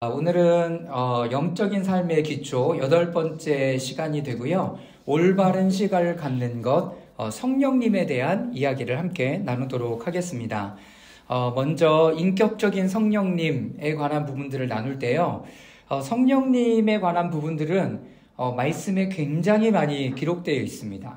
오늘은 영적인 삶의 기초 8번째 시간이 되고요. 올바른 시각을 갖는 것, 성령님에 대한 이야기를 함께 나누도록 하겠습니다. 먼저 인격적인 성령님에 관한 부분들을 나눌 때요. 성령님에 관한 부분들은 말씀에 굉장히 많이 기록되어 있습니다.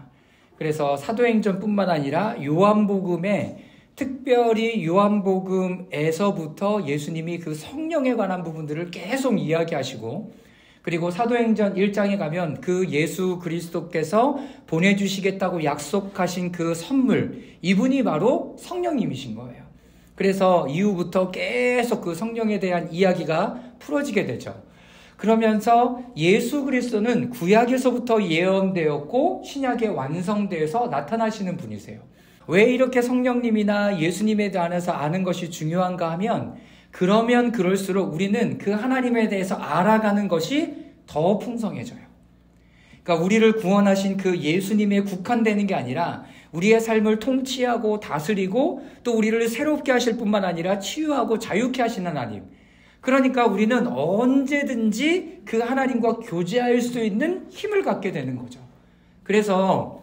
그래서 사도행전뿐만 아니라 요한복음에 특별히 요한복음에서부터 예수님이 그 성령에 관한 부분들을 계속 이야기하시고, 그리고 사도행전 1장에 가면 그 예수 그리스도께서 보내주시겠다고 약속하신 그 선물, 이분이 바로 성령님이신 거예요. 그래서 이후부터 계속 그 성령에 대한 이야기가 풀어지게 되죠. 그러면서 예수 그리스도는 구약에서부터 예언되었고 신약에 완성되어서 나타나시는 분이세요. 왜 이렇게 성령님이나 예수님에 대해서 아는 것이 중요한가 하면, 그러면 그럴수록 우리는 그 하나님에 대해서 알아가는 것이 더 풍성해져요. 그러니까 우리를 구원하신 그 예수님에 국한되는 게 아니라 우리의 삶을 통치하고 다스리고 또 우리를 새롭게 하실 뿐만 아니라 치유하고 자유케 하시는 하나님. 그러니까 우리는 언제든지 그 하나님과 교제할 수 있는 힘을 갖게 되는 거죠. 그래서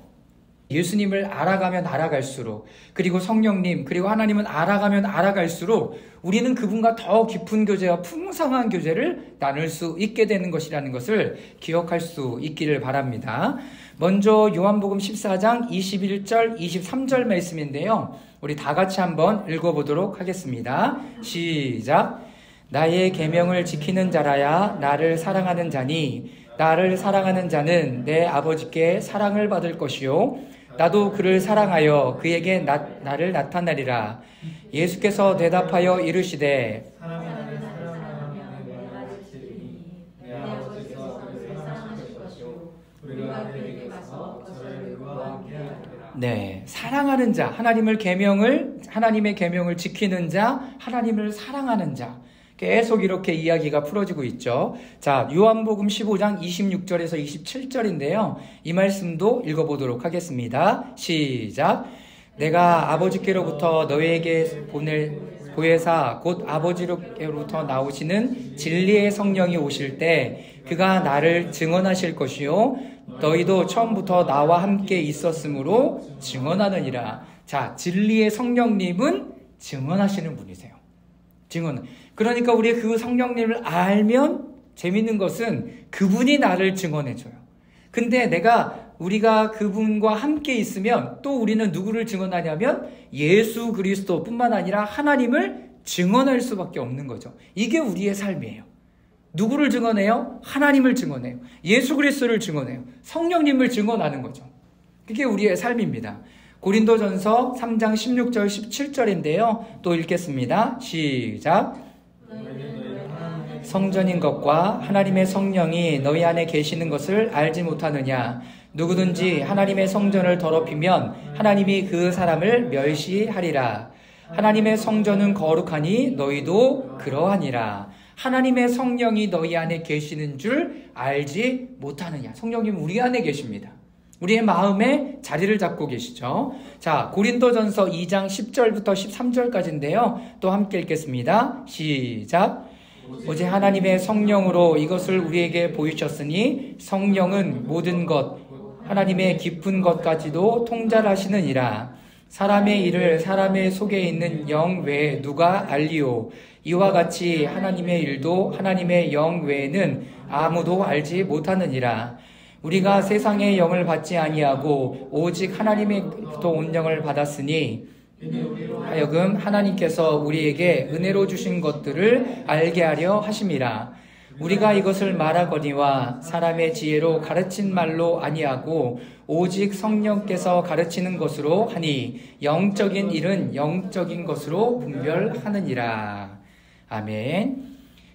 예수님을 알아가면 알아갈수록, 그리고 성령님, 그리고 하나님은 알아가면 알아갈수록 우리는 그분과 더 깊은 교제와 풍성한 교제를 나눌 수 있게 되는 것이라는 것을 기억할 수 있기를 바랍니다. 먼저 요한복음 14장 21절, 23절 말씀인데요. 우리 다 같이 한번 읽어보도록 하겠습니다. 시작. 나의 계명을 지키는 자라야 나를 사랑하는 자니, 나를 사랑하는 자는 내 아버지께 사랑을 받을 것이요 나도 그를 사랑하여 그에게 나를 나타내리라. 예수께서 대답하여 이르시되 네, 사랑하는 자, 하나님의 계명을 지키는 자, 하나님을 사랑하는 자. 계속 이렇게 이야기가 풀어지고 있죠. 자, 요한복음 15장 26절에서 27절인데요. 이 말씀도 읽어보도록 하겠습니다. 시작. 내가 아버지께로부터 너희에게 보혜사 곧 아버지께로부터 나오시는 진리의 성령이 오실 때 그가 나를 증언하실 것이요 너희도 처음부터 나와 함께 있었으므로 증언하느니라. 자, 진리의 성령님은 증언하시는 분이세요. 그러니까 우리 그 성령님을 알면 재밌는 것은 그분이 나를 증언해줘요. 근데 우리가 그분과 함께 있으면 또 우리는 누구를 증언하냐면 예수 그리스도뿐만 아니라 하나님을 증언할 수밖에 없는 거죠. 이게 우리의 삶이에요. 누구를 증언해요? 하나님을 증언해요. 예수 그리스도를 증언해요. 성령님을 증언하는 거죠. 그게 우리의 삶입니다. 고린도전서 3장 16절 17절인데요. 또 읽겠습니다. 시작. 성전인 것과 하나님의 성령이 너희 안에 계시는 것을 알지 못하느냐. 누구든지 하나님의 성전을 더럽히면 하나님이 그 사람을 멸시하리라. 하나님의 성전은 거룩하니 너희도 그러하니라. 하나님의 성령이 너희 안에 계시는 줄 알지 못하느냐. 성령님은 우리 안에 계십니다. 우리의 마음에 자리를 잡고 계시죠. 자, 고린도전서 2장 10절부터 13절까지인데요. 또 함께 읽겠습니다. 시작. 오직 하나님의 성령으로 이것을 우리에게 보이셨으니 성령은 모든 것, 하나님의 깊은 것까지도 통달하시느니라. 사람의 일을 사람의 속에 있는 영 외에 누가 알리오. 이와 같이 하나님의 일도 하나님의 영 외에는 아무도 알지 못하느니라. 우리가 세상의 영을 받지 아니하고 오직 하나님의로부터 온 영을 받았으니 하여금 하나님께서 우리에게 은혜로 주신 것들을 알게 하려 하심이라. 우리가 이것을 말하거니와 사람의 지혜로 가르친 말로 아니하고 오직 성령께서 가르치는 것으로 하니 영적인 일은 영적인 것으로 분별하느니라. 아멘.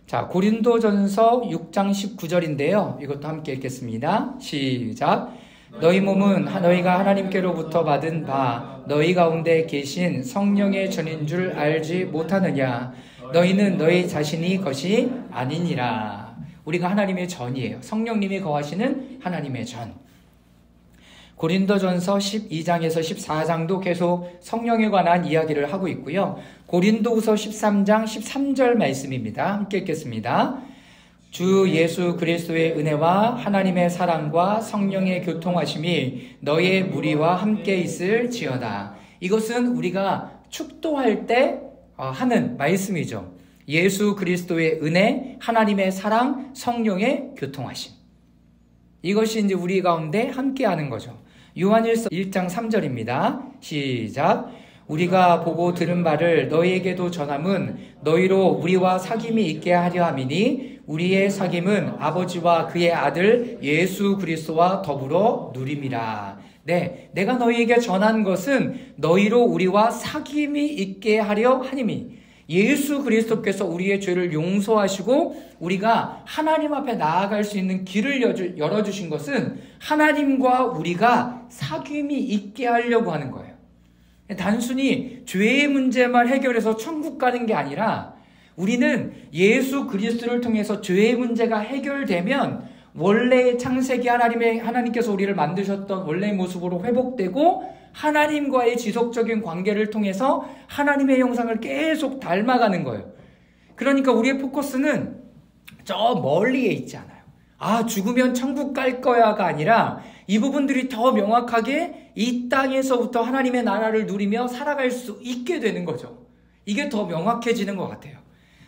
자, 고린도전서 6장 19절인데요. 이것도 함께 읽겠습니다. 시작. 너희 몸은 너희가 하나님께로부터 받은 바 너희 가운데 계신 성령의 전인 줄 알지 못하느냐. 너희는 너희 자신이 것이 아니니라. 우리가 하나님의 전이에요. 성령님이 거하시는 하나님의 전. 고린도전서 12장에서 14장도 계속 성령에 관한 이야기를 하고 있고요. 고린도후서 13장 13절 말씀입니다. 함께 읽겠습니다. 주 예수 그리스도의 은혜와 하나님의 사랑과 성령의 교통하심이 너의 무리와 함께 있을지어다. 이것은 우리가 축도할 때 하는 말씀이죠. 예수 그리스도의 은혜, 하나님의 사랑, 성령의 교통하심. 이것이 이제 우리 가운데 함께 하는 거죠. 요한일서 1장 3절입니다. 시작. 우리가 보고 들은 바를 너희에게도 전함은 너희로 우리와 사귐이 있게 하려 함이니 우리의 사귐은 아버지와 그의 아들 예수 그리스도와 더불어 누림이라. 네, 내가 너희에게 전한 것은 너희로 우리와 사귐이 있게 하려 하니니 예수 그리스도께서 우리의 죄를 용서하시고 우리가 하나님 앞에 나아갈 수 있는 길을 열어주신 것은 하나님과 우리가 사귐이 있게 하려고 하는 거예요. 단순히 죄의 문제만 해결해서 천국 가는 게 아니라 우리는 예수 그리스도를 통해서 죄의 문제가 해결되면 원래의 창세기 하나님께서 우리를 만드셨던 원래의 모습으로 회복되고 하나님과의 지속적인 관계를 통해서 하나님의 형상을 계속 닮아가는 거예요. 그러니까 우리의 포커스는 저 멀리에 있지 않아요. 죽으면 천국 갈 거야가 아니라 이 부분들이 더 명확하게 이 땅에서부터 하나님의 나라를 누리며 살아갈 수 있게 되는 거죠. 이게 더 명확해지는 것 같아요.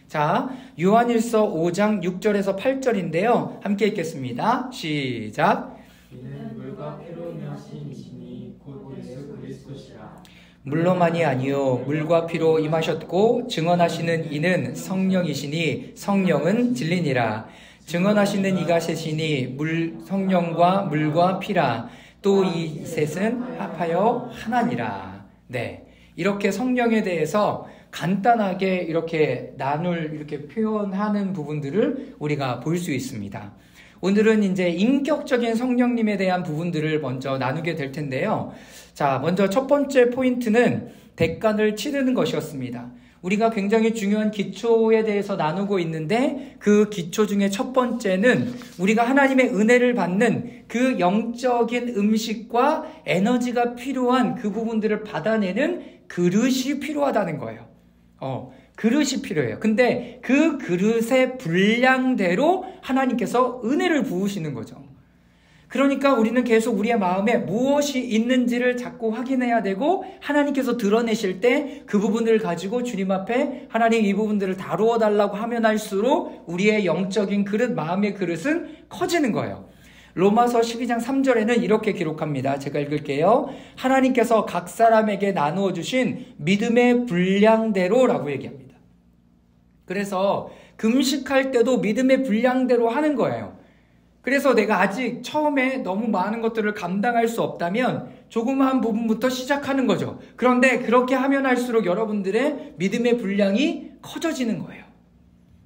자, 요한일서 5장 6절에서 8절인데요. 함께 읽겠습니다. 시작. 이는 물과 피로 임하신 이시니 곧 예수 그리스도시라. 물로만이 아니요 물과 피로 임하셨고 증언하시는 이는 성령이시니 성령은 진리니라. 증언하시는 이가 셋이니 성령과 물과 피라. 또 이 셋은 합하여 하나니라. 네, 이렇게 성령에 대해서 간단하게 이렇게 이렇게 표현하는 부분들을 우리가 볼 수 있습니다. 오늘은 이제 인격적인 성령님에 대한 부분들을 먼저 나누게 될 텐데요. 자, 먼저 첫 번째 포인트는 대가를 치르는 것이었습니다. 우리가 굉장히 중요한 기초에 대해서 나누고 있는데 그 기초 중에 첫 번째는 우리가 하나님의 은혜를 받는 그 영적인 음식과 에너지가 필요한 그 부분들을 받아내는 그릇이 필요하다는 거예요. 그릇이 필요해요. 근데 그 그릇의 분량대로 하나님께서 은혜를 부으시는 거죠. 그러니까 우리는 계속 우리의 마음에 무엇이 있는지를 자꾸 확인해야 되고 하나님께서 드러내실 때 그 부분들을 가지고 주님 앞에 하나님 이 부분들을 다루어 달라고 하면 할수록 우리의 영적인 그릇, 마음의 그릇은 커지는 거예요. 로마서 12장 3절에는 이렇게 기록합니다. 제가 읽을게요. 하나님께서 각 사람에게 나누어 주신 믿음의 분량대로 라고 얘기합니다. 그래서 금식할 때도 믿음의 분량대로 하는 거예요. 그래서 내가 아직 처음에 너무 많은 것들을 감당할 수 없다면 조그마한 부분부터 시작하는 거죠. 그런데 그렇게 하면 할수록 여러분들의 믿음의 분량이 커져지는 거예요.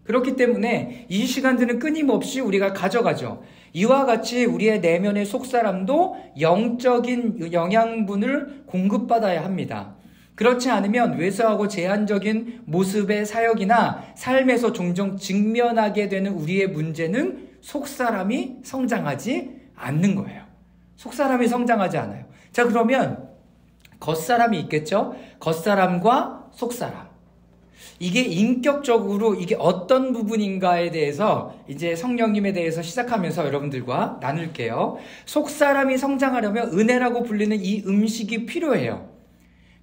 그렇기 때문에 이 시간들은 끊임없이 우리가 가져가죠. 이와 같이 우리의 내면의 속사람도 영적인 영양분을 공급받아야 합니다. 그렇지 않으면 왜소하고 제한적인 모습의 사역이나 삶에서 종종 직면하게 되는 우리의 문제는 속사람이 성장하지 않는 거예요. 속사람이 성장하지 않아요. 자, 그러면 겉사람이 있겠죠? 겉사람과 속사람. 이게 인격적으로 이게 어떤 부분인가에 대해서 이제 성령님에 대해서 시작하면서 여러분들과 나눌게요. 속사람이 성장하려면 은혜라고 불리는 이 음식이 필요해요.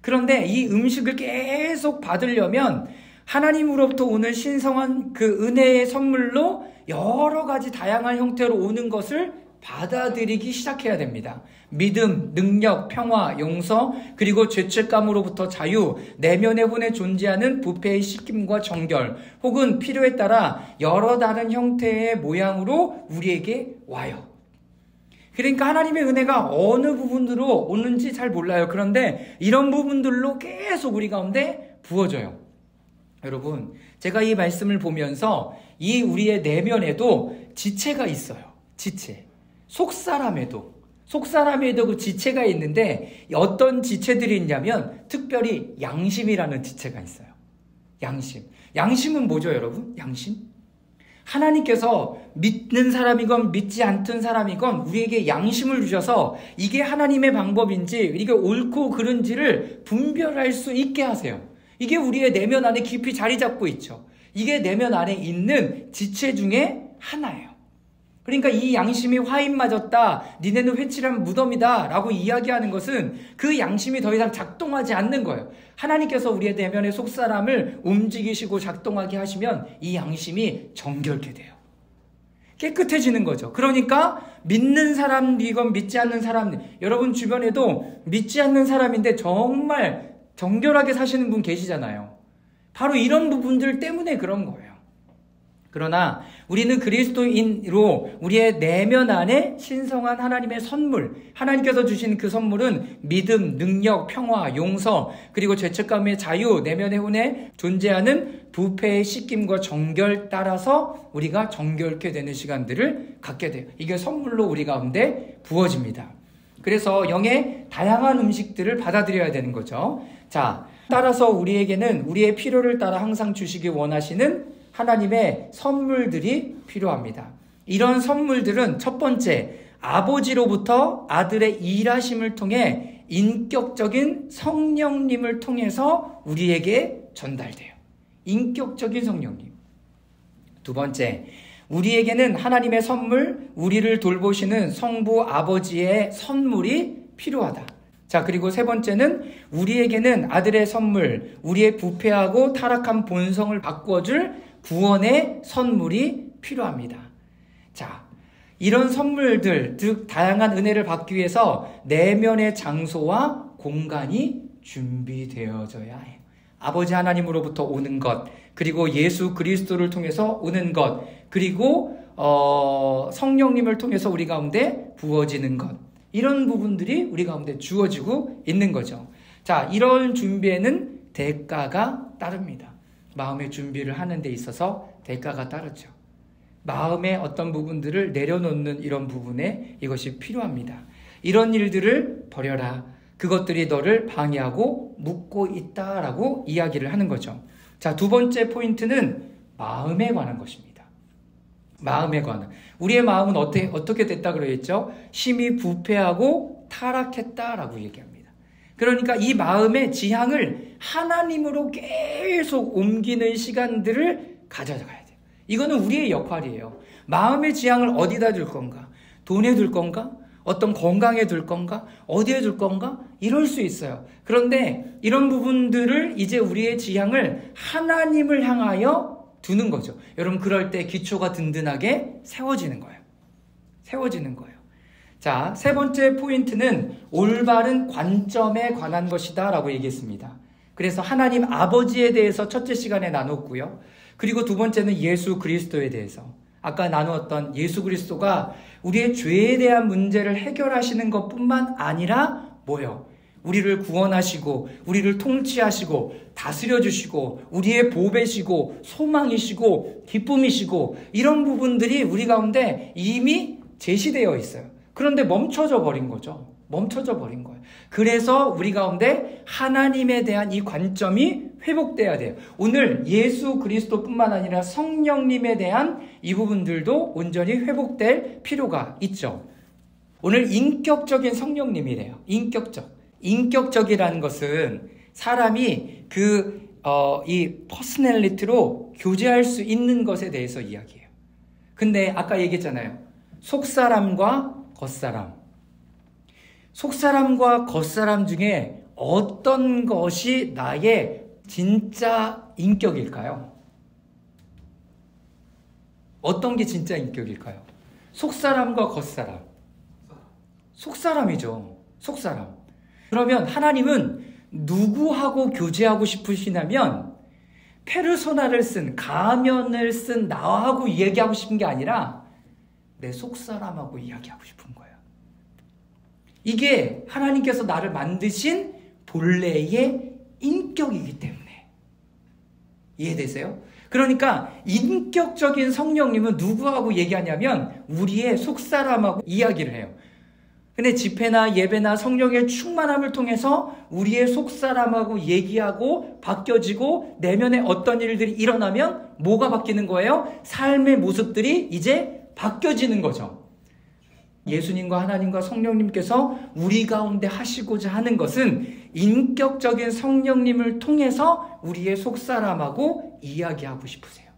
그런데 이 음식을 계속 받으려면 하나님으로부터 오는 신성한 그 은혜의 선물로 여러 가지 다양한 형태로 오는 것을 받아들이기 시작해야 됩니다. 믿음, 능력, 평화, 용서, 그리고 죄책감으로부터 자유, 내면의 혼에 존재하는 부패의 씻김과 정결, 혹은 필요에 따라 여러 다른 형태의 모양으로 우리에게 와요. 그러니까 하나님의 은혜가 어느 부분으로 오는지 잘 몰라요. 그런데 이런 부분들로 계속 우리 가운데 부어져요. 여러분, 제가 이 말씀을 보면서 이 우리의 내면에도 지체가 있어요. 지체. 속사람에도 그 지체가 있는데 어떤 지체들이 있냐면 특별히 양심이라는 지체가 있어요. 양심은 뭐죠, 여러분? 양심? 하나님께서 믿는 사람이건 믿지 않던 사람이건 우리에게 양심을 주셔서 이게 하나님의 방법인지 이게 옳고 그른지를 분별할 수 있게 하세요. 이게 우리의 내면 안에 깊이 자리 잡고 있죠. 이게 내면 안에 있는 지체 중에 하나예요. 그러니까 이 양심이 화인 맞았다, 니네는 회칠한 무덤이다 라고 이야기하는 것은 그 양심이 더 이상 작동하지 않는 거예요. 하나님께서 우리의 내면의 속사람을 움직이시고 작동하게 하시면 이 양심이 정결케 돼요. 깨끗해지는 거죠. 그러니까 믿는 사람이건 믿지 않는 사람, 여러분 주변에도 믿지 않는 사람인데 정말 정결하게 사시는 분 계시잖아요. 바로 이런 부분들 때문에 그런 거예요. 그러나 우리는 그리스도인으로 우리의 내면 안에 신성한 하나님의 선물, 하나님께서 주신 그 선물은 믿음, 능력, 평화, 용서, 그리고 죄책감의 자유, 내면의 혼에 존재하는 부패의 씻김과 정결 따라서 우리가 정결케 되는 시간들을 갖게 돼요. 이게 선물로 우리 가운데 부어집니다. 그래서 영의 다양한 음식들을 받아들여야 되는 거죠. 자, 따라서 우리에게는 우리의 필요를 따라 항상 주시기 원하시는 하나님의 선물들이 필요합니다. 이런 선물들은 첫 번째, 아버지로부터 아들의 일하심을 통해 인격적인 성령님을 통해서 우리에게 전달돼요. 인격적인 성령님. 두 번째, 우리에게는 하나님의 선물, 우리를 돌보시는 성부 아버지의 선물이 필요하다. 자, 그리고 세 번째는 우리에게는 아들의 선물, 우리의 부패하고 타락한 본성을 바꿔줄 구원의 선물이 필요합니다. 자, 이런 선물들, 즉 다양한 은혜를 받기 위해서 내면의 장소와 공간이 준비되어져야 해요. 아버지 하나님으로부터 오는 것, 그리고 예수 그리스도를 통해서 오는 것, 그리고 성령님을 통해서 우리 가운데 부어지는 것, 이런 부분들이 우리 가운데 주어지고 있는 거죠. 자, 이런 준비에는 대가가 따릅니다. 마음의 준비를 하는 데 있어서 대가가 따르죠. 마음의 어떤 부분들을 내려놓는 이런 부분에 이것이 필요합니다. 이런 일들을 버려라. 그것들이 너를 방해하고 묶고 있다라고 이야기를 하는 거죠. 자, 두 번째 포인트는 마음에 관한 것입니다. 마음에 관한. 우리의 마음은 어떻게 됐다 그러겠죠? 심히 부패하고 타락했다라고 얘기합니다. 그러니까 이 마음의 지향을 하나님으로 계속 옮기는 시간들을 가져가야 돼요. 이거는 우리의 역할이에요. 마음의 지향을 어디다 둘 건가? 돈에 둘 건가? 어떤 건강에 둘 건가? 어디에 둘 건가? 이럴 수 있어요. 그런데 이런 부분들을 이제 우리의 지향을 하나님을 향하여 두는 거죠. 여러분, 그럴 때 기초가 든든하게 세워지는 거예요. 세워지는 거예요. 자, 세 번째 포인트는 올바른 관점에 관한 것이다 라고 얘기했습니다. 그래서 하나님 아버지에 대해서 첫째 시간에 나눴고요. 그리고 두 번째는 예수 그리스도에 대해서, 아까 나누었던 예수 그리스도가 우리의 죄에 대한 문제를 해결하시는 것뿐만 아니라 뭐예요? 우리를 구원하시고 우리를 통치하시고 다스려주시고 우리의 보배시고 소망이시고 기쁨이시고 이런 부분들이 우리 가운데 이미 제시되어 있어요. 그런데 멈춰져 버린 거죠. 멈춰져 버린 거예요. 그래서 우리 가운데 하나님에 대한 이 관점이 회복돼야 돼요. 오늘 예수 그리스도뿐만 아니라 성령님에 대한 이 부분들도 온전히 회복될 필요가 있죠. 오늘 인격적인 성령님이래요. 인격적이라는 것은 사람이 이 퍼스널리티로 교제할 수 있는 것에 대해서 이야기해요. 근데 아까 얘기했잖아요. 속사람과 겉사람. 속사람과 겉사람 중에 어떤 것이 나의 진짜 인격일까요? 어떤 게 진짜 인격일까요? 속사람과 겉사람. 속사람이죠. 속사람. 그러면 하나님은 누구하고 교제하고 싶으시냐면 페르소나를 쓴, 가면을 쓴 나하고 얘기하고 싶은 게 아니라 내 속사람하고 이야기하고 싶은 거예요. 이게 하나님께서 나를 만드신 본래의 인격이기 때문에. 이해되세요? 그러니까 인격적인 성령님은 누구하고 얘기하냐면 우리의 속사람하고 이야기를 해요. 근데 집회나 예배나 성령의 충만함을 통해서 우리의 속사람하고 얘기하고 바뀌어지고 내면에 어떤 일들이 일어나면 뭐가 바뀌는 거예요? 삶의 모습들이 이제 바뀌어지는 거죠. 예수님과 하나님과 성령님께서 우리 가운데 하시고자 하는 것은 인격적인 성령님을 통해서 우리의 속사람하고 이야기하고 싶으세요.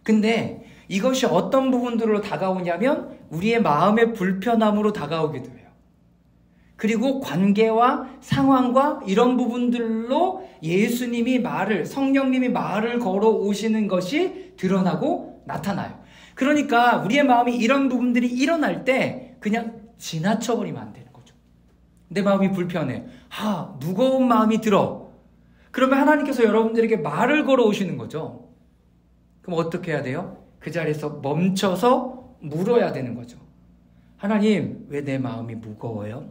근데 이것이 어떤 부분들로 다가오냐면 우리의 마음의 불편함으로 다가오기도 해요. 그리고 관계와 상황과 이런 부분들로 예수님이 성령님이 말을 걸어 오시는 것이 드러나고 나타나요. 그러니까 우리의 마음이 이런 부분들이 일어날 때 그냥 지나쳐버리면 안 되는 거죠. 내 마음이 불편해. 무거운 마음이 들어. 그러면 하나님께서 여러분들에게 말을 걸어 오시는 거죠. 그럼 어떻게 해야 돼요? 그 자리에서 멈춰서 물어야 되는 거죠. 하나님, 왜 내 마음이 무거워요?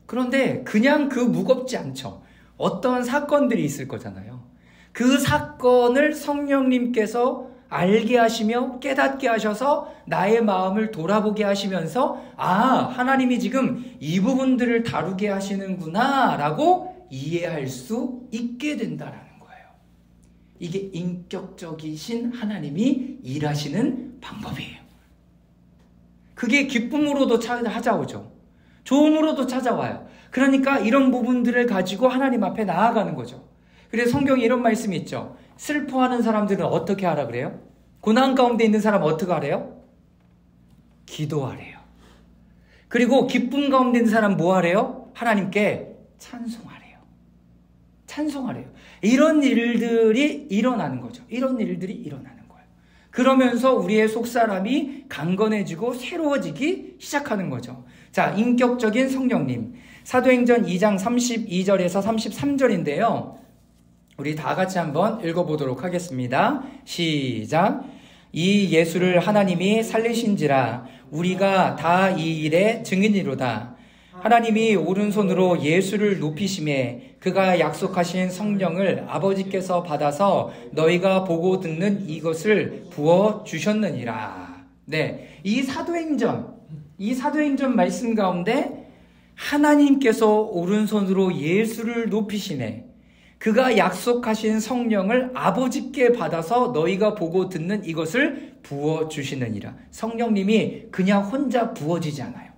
그런데 그냥 무겁지 않죠. 어떤 사건들이 있을 거잖아요. 그 사건을 성령님께서 알게 하시며 깨닫게 하셔서 나의 마음을 돌아보게 하시면서 하나님이 지금 이 부분들을 다루게 하시는구나 라고 이해할 수 있게 된다라는 거예요. 이게 인격적이신 하나님이 일하시는 방법이에요. 그게 기쁨으로도 찾아오죠. 좋음으로도 찾아와요. 그러니까 이런 부분들을 가지고 하나님 앞에 나아가는 거죠. 그래서 성경에 이런 말씀이 있죠. 슬퍼하는 사람들은 어떻게 하라 그래요? 고난 가운데 있는 사람은 어떻게 하래요? 기도하래요. 그리고 기쁨 가운데 있는 사람은 뭐 하래요? 하나님께 찬송하래요. 찬송하래요. 이런 일들이 일어나는 거죠. 이런 일들이 일어나는 거예요. 그러면서 우리의 속사람이 강건해지고 새로워지기 시작하는 거죠. 자, 인격적인 성령님. 사도행전 2장 32절에서 33절인데요. 우리 다 같이 한번 읽어보도록 하겠습니다. 시작. 이 예수를 하나님이 살리신지라 우리가 다 이 일의 증인이로다. 하나님이 오른손으로 예수를 높이심에 그가 약속하신 성령을 아버지께서 받아서 너희가 보고 듣는 이것을 부어주셨느니라. 네, 이 사도행전 말씀 가운데 하나님께서 오른손으로 예수를 높이시네. 그가 약속하신 성령을 아버지께 받아서 너희가 보고 듣는 이것을 부어주시느니라. 성령님이 그냥 혼자 부어지지 않아요.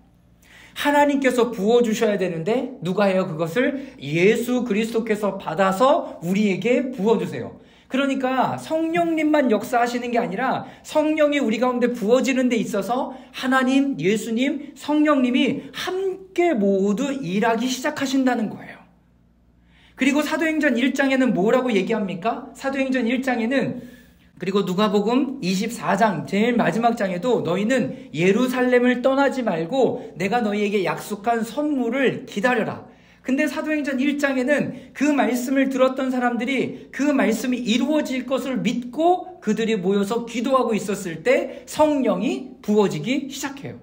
하나님께서 부어주셔야 되는데 누가 해요? 그것을 예수 그리스도께서 받아서 우리에게 부어주세요. 그러니까 성령님만 역사하시는 게 아니라 성령이 우리 가운데 부어지는 데 있어서 하나님, 예수님, 성령님이 함께 모두 일하기 시작하신다는 거예요. 그리고 사도행전 1장에는 뭐라고 얘기합니까? 사도행전 1장에는 그리고 누가복음 24장 제일 마지막 장에도 너희는 예루살렘을 떠나지 말고 내가 너희에게 약속한 선물을 기다려라. 근데 사도행전 1장에는 그 말씀을 들었던 사람들이 그 말씀이 이루어질 것을 믿고 그들이 모여서 기도하고 있었을 때 성령이 부어지기 시작해요.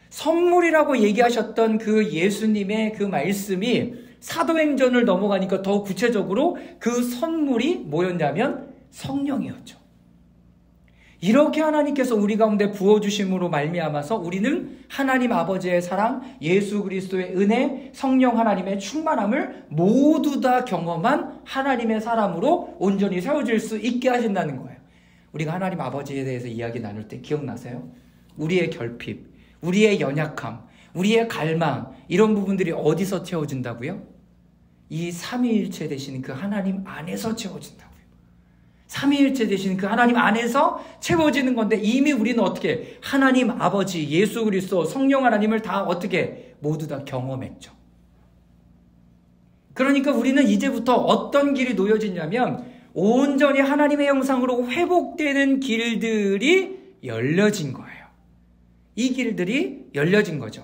선물이라고 얘기하셨던 그 예수님의 그 말씀이 사도행전을 넘어가니까 더 구체적으로 그 선물이 뭐였냐면 성령이었죠. 이렇게 하나님께서 우리 가운데 부어주심으로 말미암아서 우리는 하나님 아버지의 사랑, 예수 그리스도의 은혜, 성령 하나님의 충만함을 모두 다 경험한 하나님의 사람으로 온전히 세워질 수 있게 하신다는 거예요. 우리가 하나님 아버지에 대해서 이야기 나눌 때 기억나세요? 우리의 결핍, 우리의 연약함, 우리의 갈망 이런 부분들이 어디서 채워진다고요? 이 삼위일체 되시는 그 하나님 안에서 채워진다고요. 삼위일체 되시는 그 하나님 안에서 채워지는 건데 이미 우리는 어떻게 하나님 아버지 예수 그리스도 성령 하나님을 다 어떻게 모두 다 경험했죠. 그러니까 우리는 이제부터 어떤 길이 놓여지냐면 온전히 하나님의 형상으로 회복되는 길들이 열려진 거예요. 이 길들이 열려진 거죠.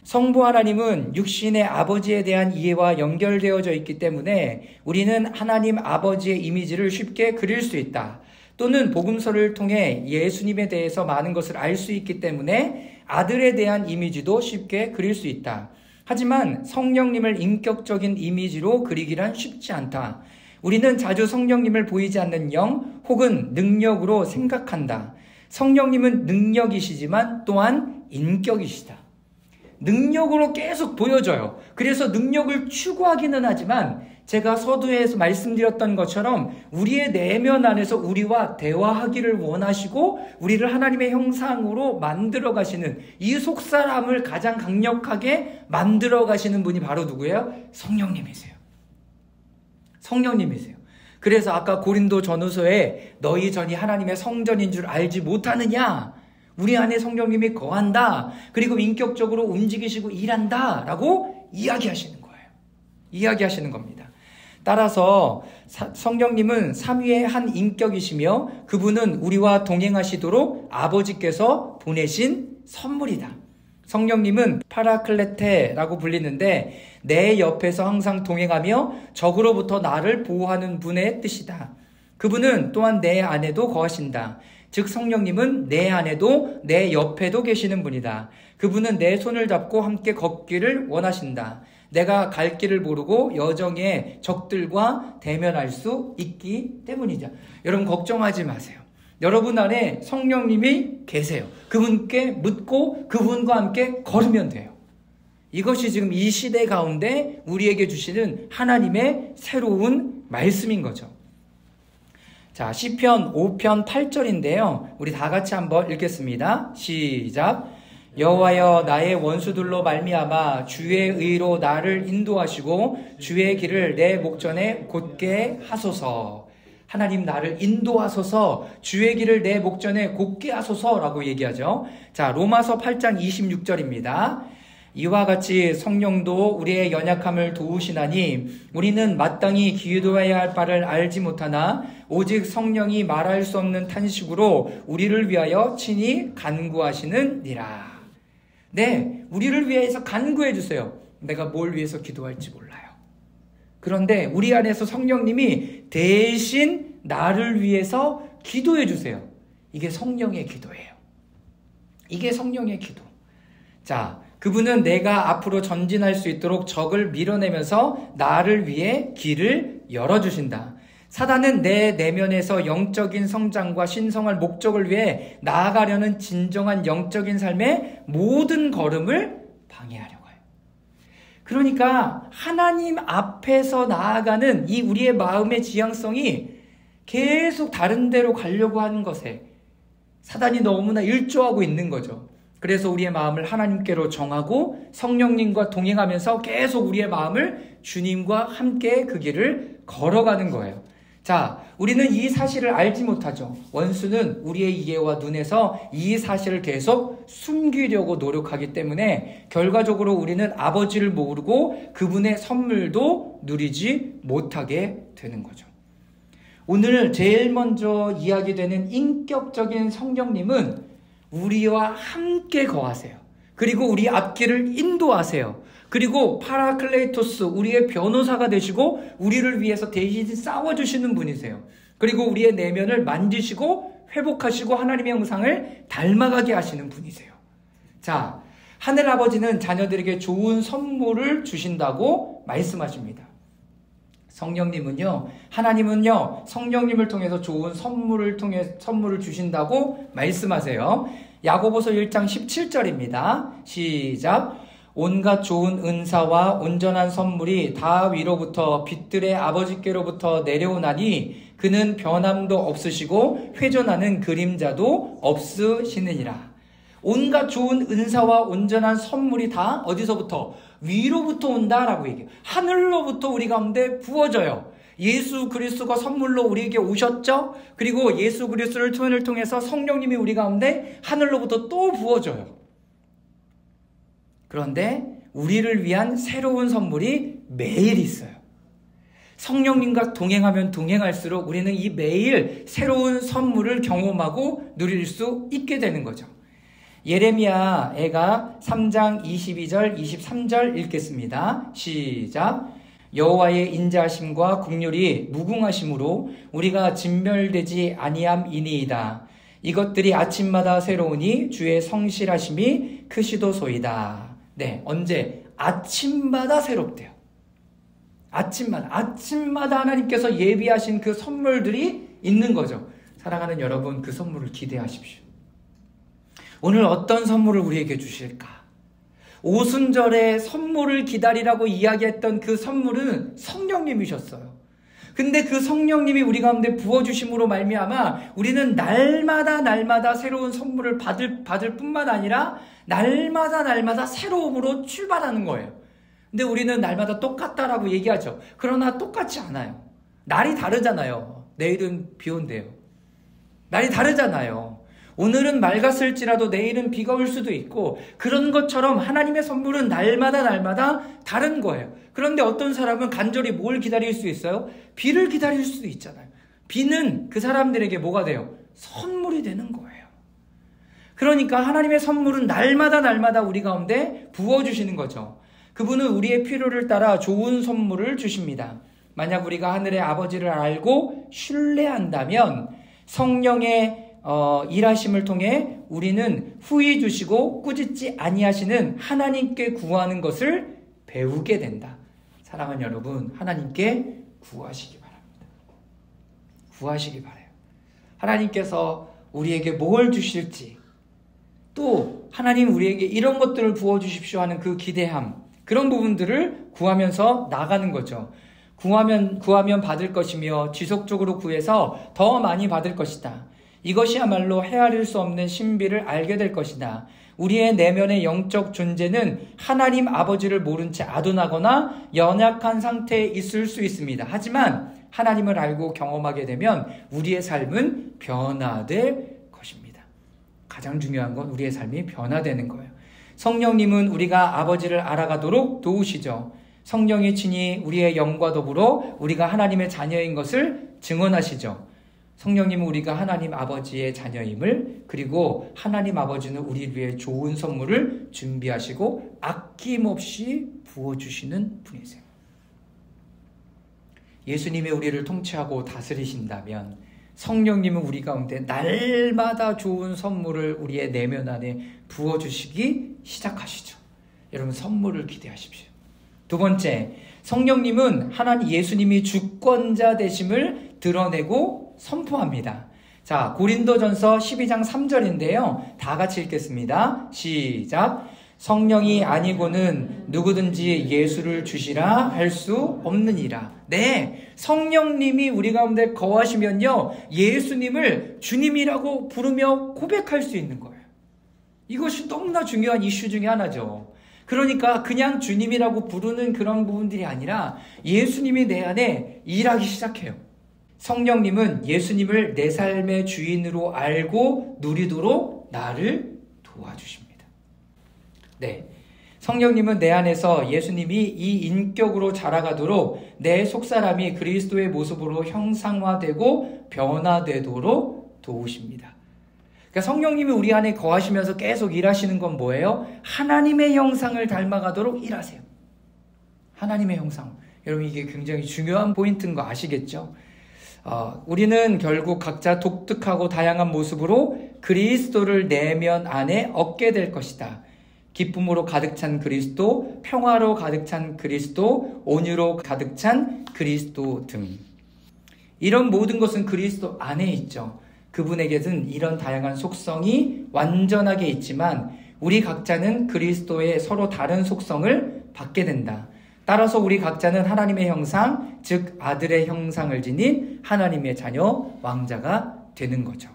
성부 하나님은 육신의 아버지에 대한 이해와 연결되어져 있기 때문에 우리는 하나님 아버지의 이미지를 쉽게 그릴 수 있다. 또는 복음서를 통해 예수님에 대해서 많은 것을 알 수 있기 때문에 아들에 대한 이미지도 쉽게 그릴 수 있다. 하지만 성령님을 인격적인 이미지로 그리기란 쉽지 않다. 우리는 자주 성령님을 보이지 않는 영 혹은 능력으로 생각한다. 성령님은 능력이시지만 또한 인격이시다. 능력으로 계속 보여져요. 그래서 능력을 추구하기는 하지만 제가 서두에서 말씀드렸던 것처럼 우리의 내면 안에서 우리와 대화하기를 원하시고 우리를 하나님의 형상으로 만들어 가시는, 이 속사람을 가장 강력하게 만들어 가시는 분이 바로 누구예요? 성령님이세요. 성령님이세요. 그래서 아까 고린도 전후서에 너희 전이 하나님의 성전인 줄 알지 못하느냐? 우리 안에 성령님이 거한다. 그리고 인격적으로 움직이시고 일한다. 라고 이야기하시는 거예요. 이야기하시는 겁니다. 따라서 성령님은 삼위의 한 인격이시며 그분은 우리와 동행하시도록 아버지께서 보내신 선물이다. 성령님은 파라클레테라고 불리는데 내 옆에서 항상 동행하며 적으로부터 나를 보호하는 분의 뜻이다. 그분은 또한 내 안에도 거하신다. 즉 성령님은 내 안에도 내 옆에도 계시는 분이다. 그분은 내 손을 잡고 함께 걷기를 원하신다. 내가 갈 길을 모르고 여정의 적들과 대면할 수 있기 때문이다. 여러분 걱정하지 마세요. 여러분 안에 성령님이 계세요. 그분께 묻고 그분과 함께 걸으면 돼요. 이것이 지금 이 시대 가운데 우리에게 주시는 하나님의 새로운 말씀인 거죠. 자, 시편 5편 8절인데요. 우리 다 같이 한번 읽겠습니다. 시작. 여호와여 나의 원수들로 말미암아 주의 의로 나를 인도하시고 주의 길을 내 목전에 곧게 하소서. 하나님 나를 인도하소서, 주의 길을 내 목전에 곧게 하소서라고 얘기하죠. 자, 로마서 8장 26절입니다. 이와 같이 성령도 우리의 연약함을 도우시나니 우리는 마땅히 기도해야 할 바를 알지 못하나 오직 성령이 말할 수 없는 탄식으로 우리를 위하여 친히 간구하시느니라. 네, 우리를 위해서 간구해 주세요. 내가 뭘 위해서 기도할지 몰라요. 그런데 우리 안에서 성령님이 대신 나를 위해서 기도해 주세요. 이게 성령의 기도예요. 이게 성령의 기도. 자, 그분은 내가 앞으로 전진할 수 있도록 적을 밀어내면서 나를 위해 길을 열어주신다. 사단은 내 내면에서 영적인 성장과 신성할 목적을 위해 나아가려는 진정한 영적인 삶의 모든 걸음을 방해하려고 해요. 그러니까 하나님 앞에서 나아가는 이 우리의 마음의 지향성이 계속 다른 데로 가려고 하는 것에 사단이 너무나 일조하고 있는 거죠. 그래서 우리의 마음을 하나님께로 정하고 성령님과 동행하면서 계속 우리의 마음을 주님과 함께 그 길을 걸어가는 거예요. 자, 우리는 이 사실을 알지 못하죠. 원수는 우리의 이해와 눈에서 이 사실을 계속 숨기려고 노력하기 때문에 결과적으로 우리는 아버지를 모르고 그분의 선물도 누리지 못하게 되는 거죠. 오늘 제일 먼저 이야기되는 인격적인 성령님은 우리와 함께 거하세요. 그리고 우리 앞길을 인도하세요. 그리고 파라클레이토스, 우리의 변호사가 되시고 우리를 위해서 대신 싸워주시는 분이세요. 그리고 우리의 내면을 만지시고 회복하시고 하나님의 형상을 닮아가게 하시는 분이세요. 자, 하늘아버지는 자녀들에게 좋은 선물을 주신다고 말씀하십니다. 성령님은요, 하나님은요, 성령님을 통해서 좋은 선물을 주신다고 말씀하세요. 야고보서 1장 17절입니다. 시작. 온갖 좋은 은사와 온전한 선물이 다 위로부터 빛들의 아버지께로부터 내려오나니 그는 변함도 없으시고 회전하는 그림자도 없으시느니라. 온갖 좋은 은사와 온전한 선물이 다 어디서부터? 위로부터 온다라고 얘기해요. 하늘로부터 우리 가운데 부어져요. 예수 그리스도가 선물로 우리에게 오셨죠? 그리고 예수 그리스도를 통해서 성령님이 우리 가운데 하늘로부터 또 부어져요. 그런데 우리를 위한 새로운 선물이 매일 있어요. 성령님과 동행하면 동행할수록 우리는 이 매일 새로운 선물을 경험하고 누릴 수 있게 되는 거죠. 예레미야가 3장 22절 23절 읽겠습니다. 시작. 여호와의 인자하심과 긍휼이 무궁하심으로 우리가 진멸되지 아니함이니이다. 이것들이 아침마다 새로우니 주의 성실하심이 크시도소이다. 네, 언제? 아침마다 새롭대요. 아침마다 하나님께서 예비하신 그 선물들이 있는 거죠. 사랑하는 여러분, 그 선물을 기대하십시오. 오늘 어떤 선물을 우리에게 주실까? 오순절에 선물을 기다리라고 이야기했던 그 선물은 성령님이셨어요. 근데 그 성령님이 우리 가운데 부어주심으로 말미암아 우리는 날마다 새로운 선물을 받을 뿐만 아니라 날마다 새로움으로 출발하는 거예요. 근데 우리는 날마다 똑같다라고 얘기하죠. 그러나 똑같지 않아요. 날이 다르잖아요. 내일은 비 온대요. 날이 다르잖아요. 오늘은 맑았을지라도 내일은 비가 올 수도 있고, 그런 것처럼 하나님의 선물은 날마다 다른 거예요. 그런데 어떤 사람은 간절히 뭘 기다릴 수 있어요? 비를 기다릴 수도 있잖아요. 비는 그 사람들에게 뭐가 돼요? 선물이 되는 거예요. 그러니까 하나님의 선물은 날마다 우리 가운데 부어주시는 거죠. 그분은 우리의 필요를 따라 좋은 선물을 주십니다. 만약 우리가 하늘의 아버지를 알고 신뢰한다면 성령의 일하심을 통해 우리는 후히 주시고 꾸짖지 아니하시는 하나님께 구하는 것을 배우게 된다. 사랑하는 여러분, 하나님께 구하시기 바랍니다. 구하시기 바라요. 하나님께서 우리에게 뭘 주실지, 또 하나님 우리에게 이런 것들을 부어주십시오 하는 그 기대함, 그런 부분들을 구하면서 나가는 거죠. 구하면 받을 것이며 지속적으로 구해서 더 많이 받을 것이다. 이것이야말로 헤아릴 수 없는 신비를 알게 될 것이다. 우리의 내면의 영적 존재는 하나님 아버지를 모른 채 아둔하거나 연약한 상태에 있을 수 있습니다. 하지만 하나님을 알고 경험하게 되면 우리의 삶은 변화될 것입니다. 가장 중요한 건 우리의 삶이 변화되는 거예요. 성령님은 우리가 아버지를 알아가도록 도우시죠. 성령이 친히 우리의 영과 더불어 우리가 하나님의 자녀인 것을 증언하시죠. 성령님은 우리가 하나님 아버지의 자녀임을, 그리고 하나님 아버지는 우리 위해 좋은 선물을 준비하시고 아낌없이 부어주시는 분이세요. 예수님이 우리를 통치하고 다스리신다면 성령님은 우리 가운데 날마다 좋은 선물을 우리의 내면 안에 부어주시기 시작하시죠. 여러분, 선물을 기대하십시오. 두 번째, 성령님은 예수님이 주권자 되심을 드러내고 선포합니다. 자, 고린도전서 12장 3절인데요. 다 같이 읽겠습니다. 시작. 성령이 아니고는 누구든지 예수를 주시라 할 수 없느니라. 네, 성령님이 우리 가운데 거하시면요, 예수님을 주님이라고 부르며 고백할 수 있는 거예요. 이것이 너무나 중요한 이슈 중에 하나죠. 그러니까 그냥 주님이라고 부르는 그런 부분들이 아니라 예수님이 내 안에 일하기 시작해요. 성령님은 예수님을 내 삶의 주인으로 알고 누리도록 나를 도와주십니다. 네, 성령님은 내 안에서 예수님이 이 인격으로 자라가도록 내 속사람이 그리스도의 모습으로 형상화되고 변화되도록 도우십니다. 그러니까 성령님이 우리 안에 거하시면서 계속 일하시는 건 뭐예요? 하나님의 형상을 닮아가도록 일하세요. 하나님의 형상. 여러분, 이게 굉장히 중요한 포인트인 거 아시겠죠? 우리는 결국 각자 독특하고 다양한 모습으로 그리스도를 내면 안에 얻게 될 것이다. 기쁨으로 가득 찬 그리스도, 평화로 가득 찬 그리스도, 온유로 가득 찬 그리스도 등. 이런 모든 것은 그리스도 안에 있죠. 그분에게는 이런 다양한 속성이 완전하게 있지만 우리 각자는 그리스도의 서로 다른 속성을 받게 된다. 따라서 우리 각자는 하나님의 형상, 즉 아들의 형상을 지닌 하나님의 자녀, 왕자가 되는 거죠.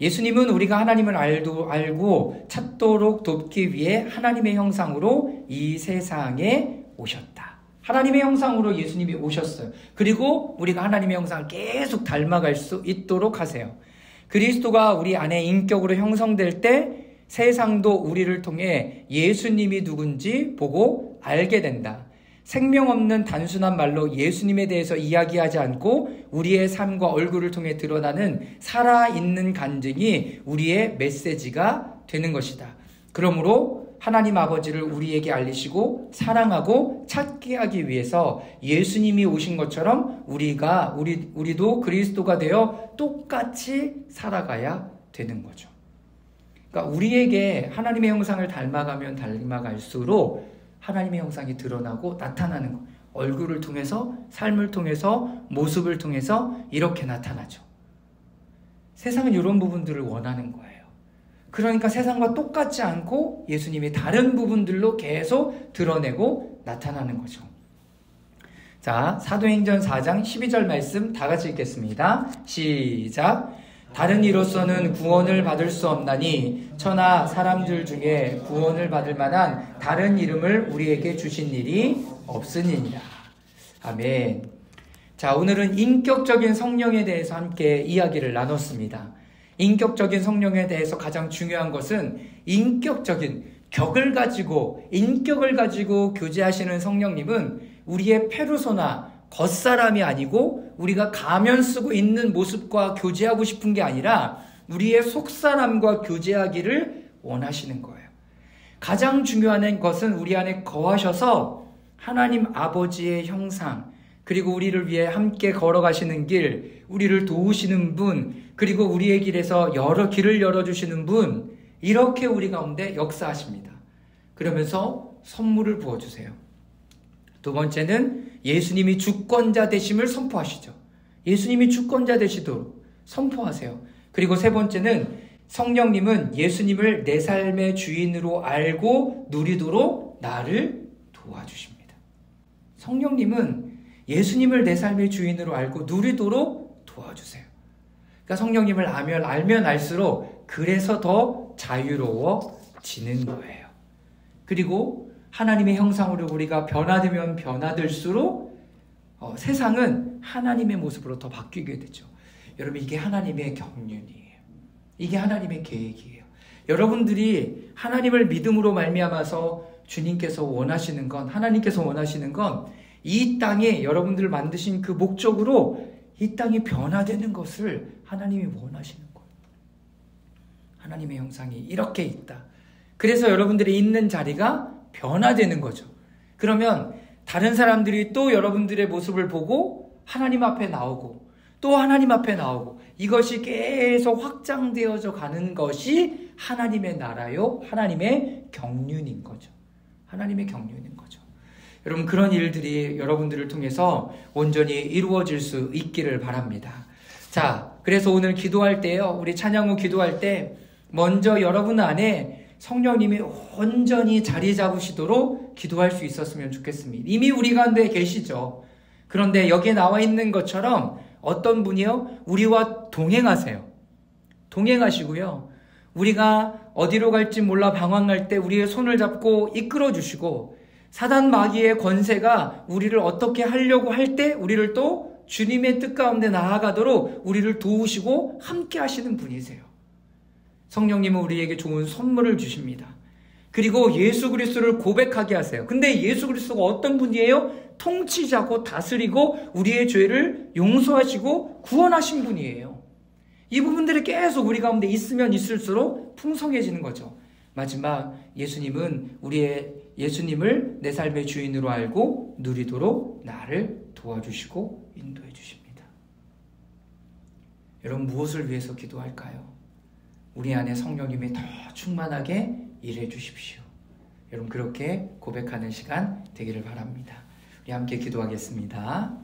예수님은 우리가 하나님을 알고 찾도록 돕기 위해 하나님의 형상으로 이 세상에 오셨다. 하나님의 형상으로 예수님이 오셨어요. 그리고 우리가 하나님의 형상을 계속 닮아갈 수 있도록 하세요. 그리스도가 우리 안에 인격으로 형성될 때 세상도 우리를 통해 예수님이 누군지 보고 알게 된다. 생명 없는 단순한 말로 예수님에 대해서 이야기하지 않고 우리의 삶과 얼굴을 통해 드러나는 살아있는 간증이 우리의 메시지가 되는 것이다. 그러므로 하나님 아버지를 우리에게 알리시고 사랑하고 찾게 하기 위해서 예수님이 오신 것처럼 우리도 그리스도가 되어 똑같이 살아가야 되는 거죠. 그러니까 우리에게 하나님의 형상을 닮아가면 닮아갈수록 하나님의 형상이 드러나고 나타나는 거. 얼굴을 통해서, 삶을 통해서, 모습을 통해서 이렇게 나타나죠. 세상은 이런 부분들을 원하는 거예요. 그러니까 세상과 똑같지 않고 예수님이 다른 부분들로 계속 드러내고 나타나는 거죠. 자, 사도행전 4장 12절 말씀 다 같이 읽겠습니다. 시작. 다른 이로서는 구원을 받을 수 없나니 천하 사람들 중에 구원을 받을 만한 다른 이름을 우리에게 주신 일이 없으니라. 아멘. 자, 오늘은 인격적인 성령에 대해서 함께 이야기를 나눴습니다. 인격적인 성령에 대해서 가장 중요한 것은 인격적인 인격을 가지고 교제하시는 성령님은 우리의 페르소나, 겉사람이 아니고 우리가 가면 쓰고 있는 모습과 교제하고 싶은 게 아니라 우리의 속사람과 교제하기를 원하시는 거예요. 가장 중요한 것은 우리 안에 거하셔서 하나님 아버지의 형상, 그리고 우리를 위해 함께 걸어가시는 길, 우리를 도우시는 분, 그리고 우리의 길에서 길을 열어주시는 분, 이렇게 우리 가운데 역사하십니다. 그러면서 선물을 부어주세요. 두 번째는 예수님이 주권자 되심을 선포하시죠. 예수님이 주권자 되시도록 선포하세요. 그리고 세 번째는 성령님은 예수님을 내 삶의 주인으로 알고 누리도록 나를 도와주십니다. 성령님은 예수님을 내 삶의 주인으로 알고 누리도록 도와주세요. 그러니까 성령님을 알면 알수록 그래서 더 자유로워지는 거예요. 그리고 하나님의 형상으로 우리가 변화되면 변화될수록 세상은 하나님의 모습으로 더 바뀌게 되죠. 여러분, 이게 하나님의 경륜이에요. 이게 하나님의 계획이에요. 여러분들이 하나님을 믿음으로 말미암아서 주님께서 원하시는 건, 하나님께서 원하시는 건 이 땅에 여러분들을 만드신 그 목적으로 이 땅이 변화되는 것을 하나님이 원하시는 거예요. 하나님의 형상이 이렇게 있다. 그래서 여러분들이 있는 자리가 변화되는 거죠. 그러면 다른 사람들이 또 여러분들의 모습을 보고 하나님 앞에 나오고 또 하나님 앞에 나오고 이것이 계속 확장되어져 가는 것이 하나님의 나라요, 하나님의 경륜인 거죠. 하나님의 경륜인 거죠. 여러분, 그런 일들이 여러분들을 통해서 온전히 이루어질 수 있기를 바랍니다. 자, 그래서 오늘 기도할 때요, 우리 찬양 후 기도할 때 먼저 여러분 안에 성령님이 온전히 자리 잡으시도록 기도할 수 있었으면 좋겠습니다. 이미 우리 가운데 계시죠. 그런데 여기에 나와 있는 것처럼 어떤 분이요? 우리와 동행하세요. 동행하시고요. 우리가 어디로 갈지 몰라 방황할 때 우리의 손을 잡고 이끌어 주시고, 사단 마귀의 권세가 우리를 어떻게 하려고 할 때 우리를 또 주님의 뜻 가운데 나아가도록 우리를 도우시고 함께 하시는 분이세요. 성령님은 우리에게 좋은 선물을 주십니다. 그리고 예수 그리스도를 고백하게 하세요. 근데 예수 그리스도가 어떤 분이에요? 통치자고 다스리고 우리의 죄를 용서하시고 구원하신 분이에요. 이 부분들이 계속 우리 가운데 있으면 있을수록 풍성해지는 거죠. 마지막, 예수님을 내 삶의 주인으로 알고 누리도록 나를 도와주시고 인도해 주십니다. 여러분, 무엇을 위해서 기도할까요? 우리 안에 성령님이 더 충만하게 일해 주십시오. 여러분, 그렇게 고백하는 시간 되기를 바랍니다. 우리 함께 기도하겠습니다.